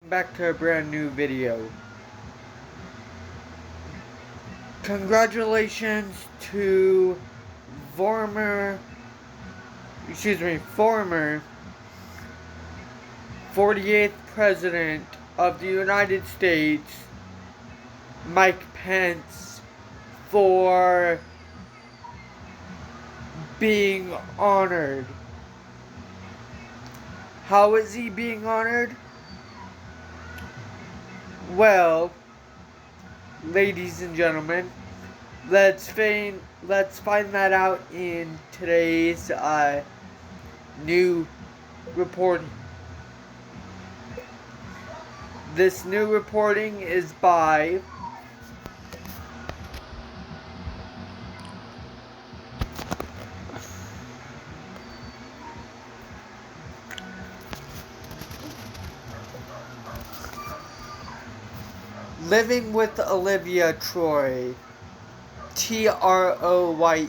Back to a brand new video. Congratulations to former 48th President of the United States, Mike Pence, for being honored. How is he being honored? Well, ladies and gentlemen, let's find that out in today's new reporting. This new reporting is by Living with Olivia Troye, Troye.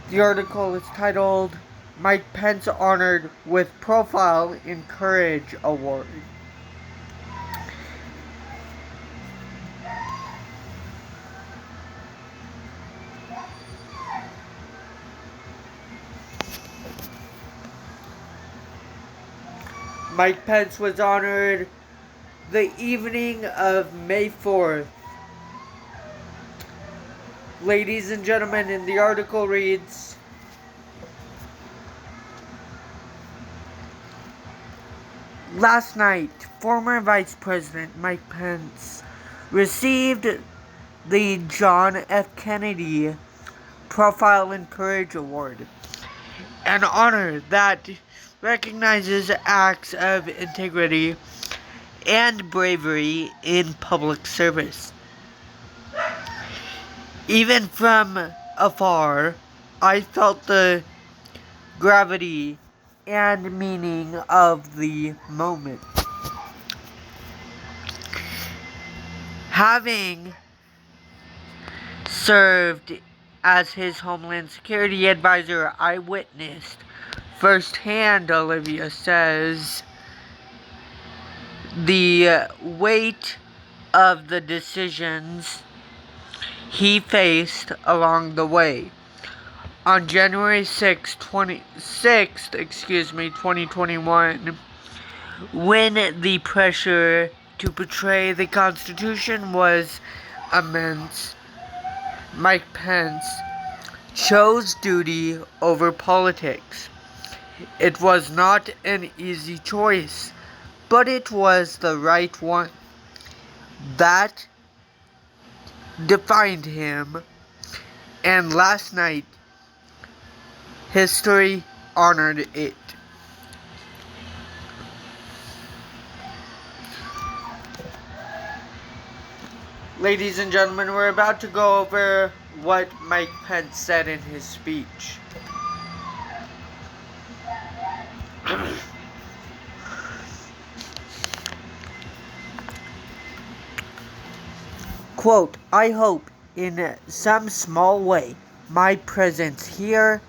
The article is titled, Mike Pence Honored with Profile in Courage Award. Mike Pence was honored the evening of May 4th. Ladies and gentlemen, and the article reads, last night, former Vice President Mike Pence received the John F. Kennedy Profile in Courage Award, an honor that recognizes acts of integrity and bravery in public service. Even from afar, I felt the gravity and meaning of the moment. Having served as his Homeland Security advisor, I witnessed firsthand, Olivia says, the weight of the decisions he faced along the way. On January 26th, 2021, when the pressure to betray the Constitution was immense, Mike Pence chose duty over politics. It was not an easy choice, but it was the right one. That defined him, and last night, history honored it. Ladies and gentlemen, we're about to go over what Mike Pence said in his speech. Quote, I hope in some small way my presence here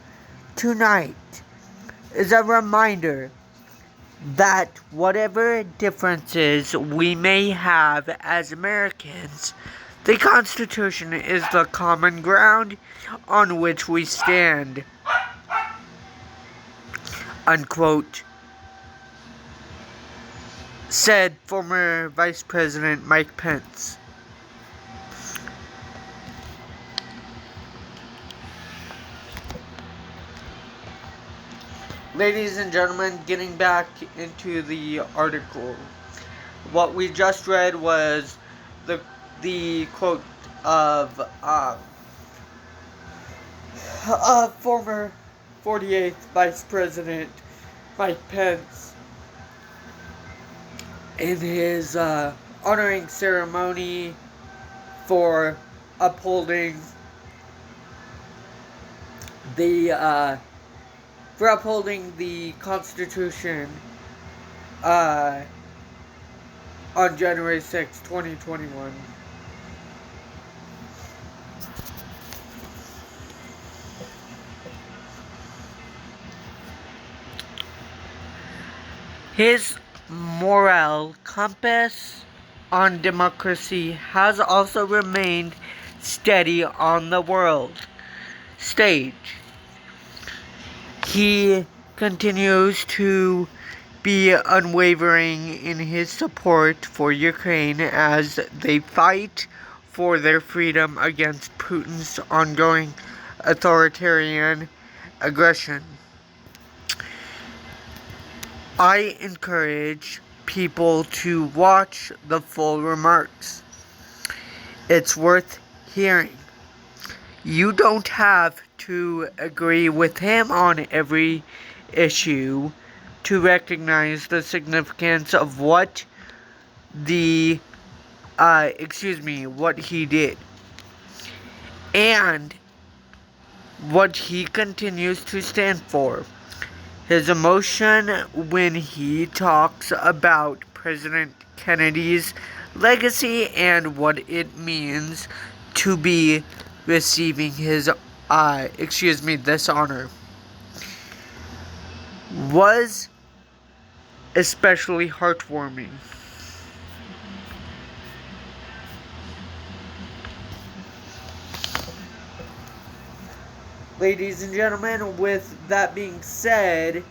tonight is a reminder that whatever differences we may have as Americans, the Constitution is the common ground on which we stand. Unquote, said former Vice President Mike Pence. Ladies and gentlemen, getting back into the article, what we just read was the quote of former 48th Vice President Mike Pence in his honoring ceremony for upholding the Constitution on January 6, 2021. His moral compass on democracy has also remained steady on the world stage. He continues to be unwavering in his support for Ukraine as they fight for their freedom against Putin's ongoing authoritarian aggression. I encourage people to watch the full remarks. It's worth hearing. You don't have to agree with him on every issue to recognize the significance of what what he did and what he continues to stand for. His emotion when he talks about President Kennedy's legacy and what it means to be receiving this honor was especially heartwarming. Ladies and gentlemen, with that being said,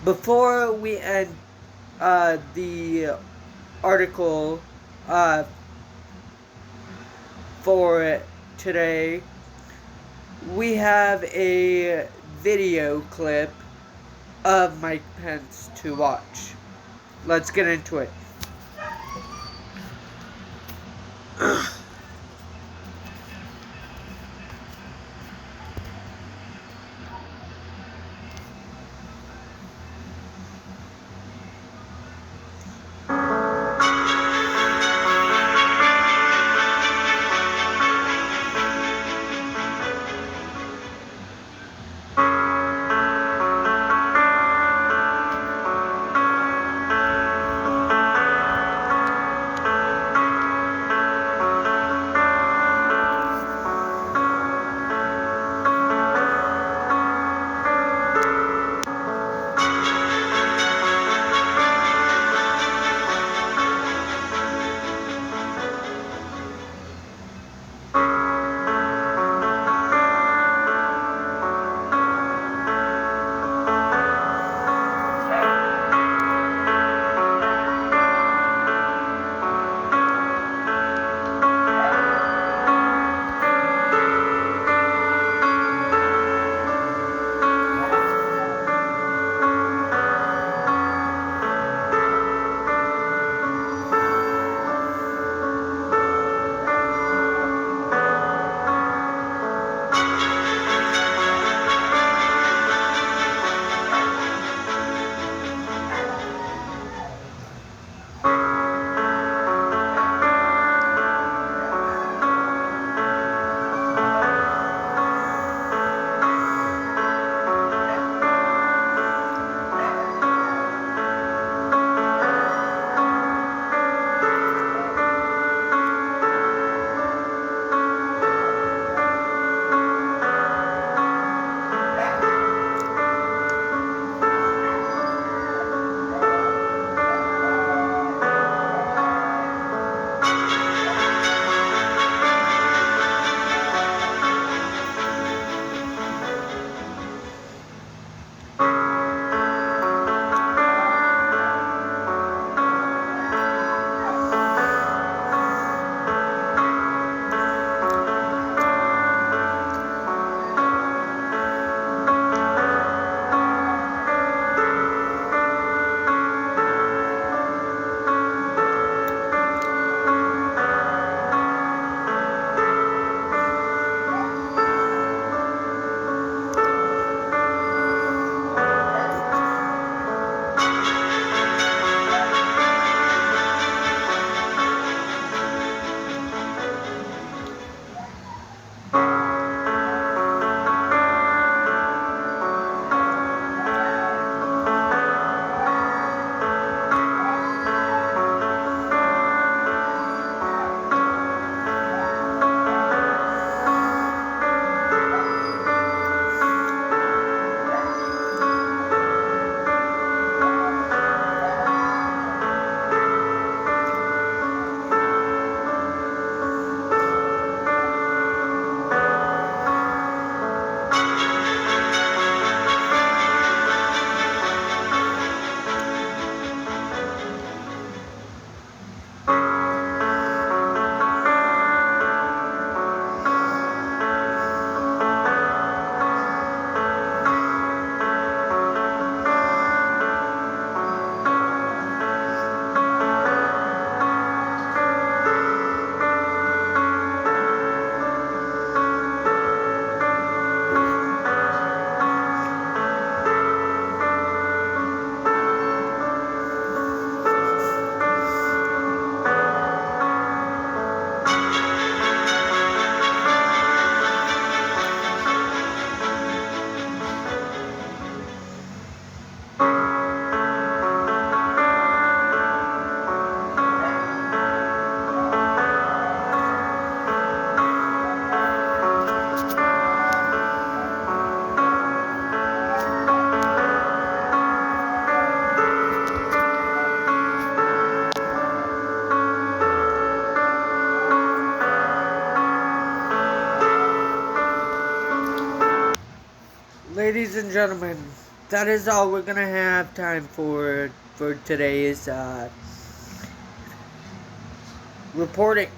before we end the article for today, we have a video clip of Mike Pence to watch. Let's get into it. ladies and gentlemen, that is all we're gonna have time for today's reporting.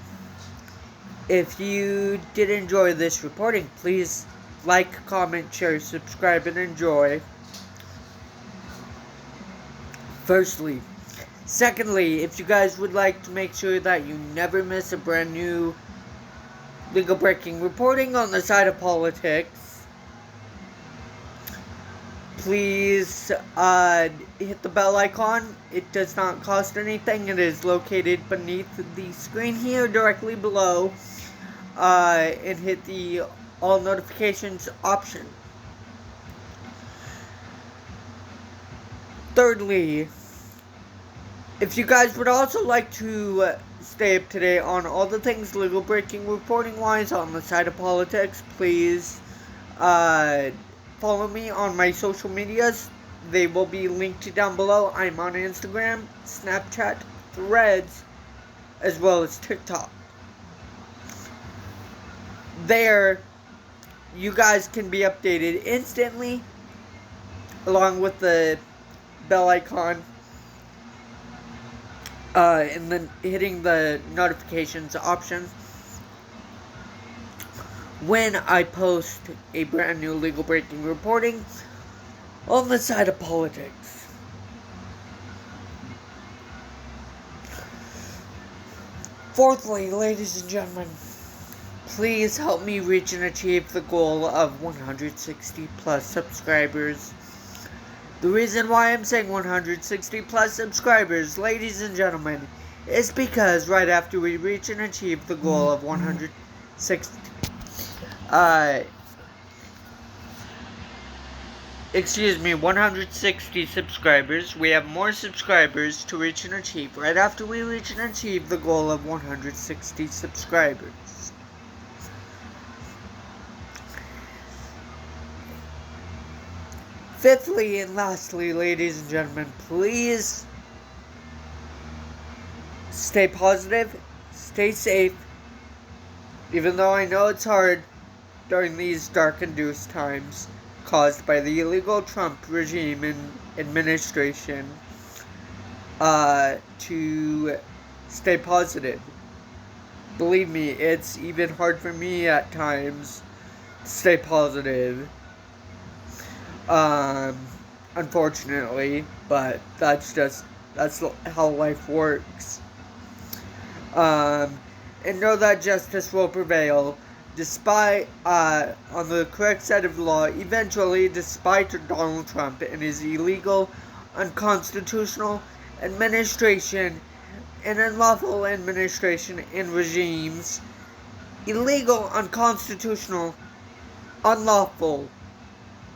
If you did enjoy this reporting, please like, comment, share, subscribe, and enjoy. Firstly. Secondly, if you guys would like to make sure that you never miss a brand new legal breaking reporting on the side of politics, please hit the bell icon. It does not cost anything. It is located beneath the screen here, directly below, and hit the all notifications option. Thirdly, if you guys would also like to stay up to date on all the things legal breaking reporting wise on the side of politics, please follow me on my social medias. They will be linked down below. I'm on Instagram, Snapchat, Threads, as well as TikTok. There, you guys can be updated instantly, along with the bell icon, and then hitting the notifications option when I post a brand new legal breaking reporting on the side of politics. Fourthly, ladies and gentlemen, please help me reach and achieve the goal of 160 plus subscribers. The reason why I'm saying 160 plus subscribers, ladies and gentlemen, is because right after we reach and achieve the goal of 160 subscribers, we have more subscribers to reach and achieve right after we reach and achieve the goal of 160 subscribers. Fifthly and lastly, ladies and gentlemen, please stay positive, stay safe, even though I know it's hard during these dark-induced times caused by the illegal Trump regime and administration, to stay positive. Believe me, it's even hard for me at times to stay positive. Unfortunately, but that's how life works. And know that justice will prevail, despite, on the correct side of the law, eventually, despite Donald Trump and his illegal, unconstitutional administration, and unlawful administration and regimes, illegal, unconstitutional, unlawful,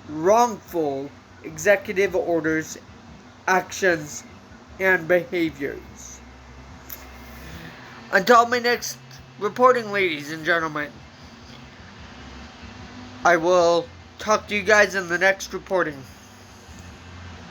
wrongful executive orders, actions, and behaviors. Until my next reporting, ladies and gentlemen, I will talk to you guys in the next reporting.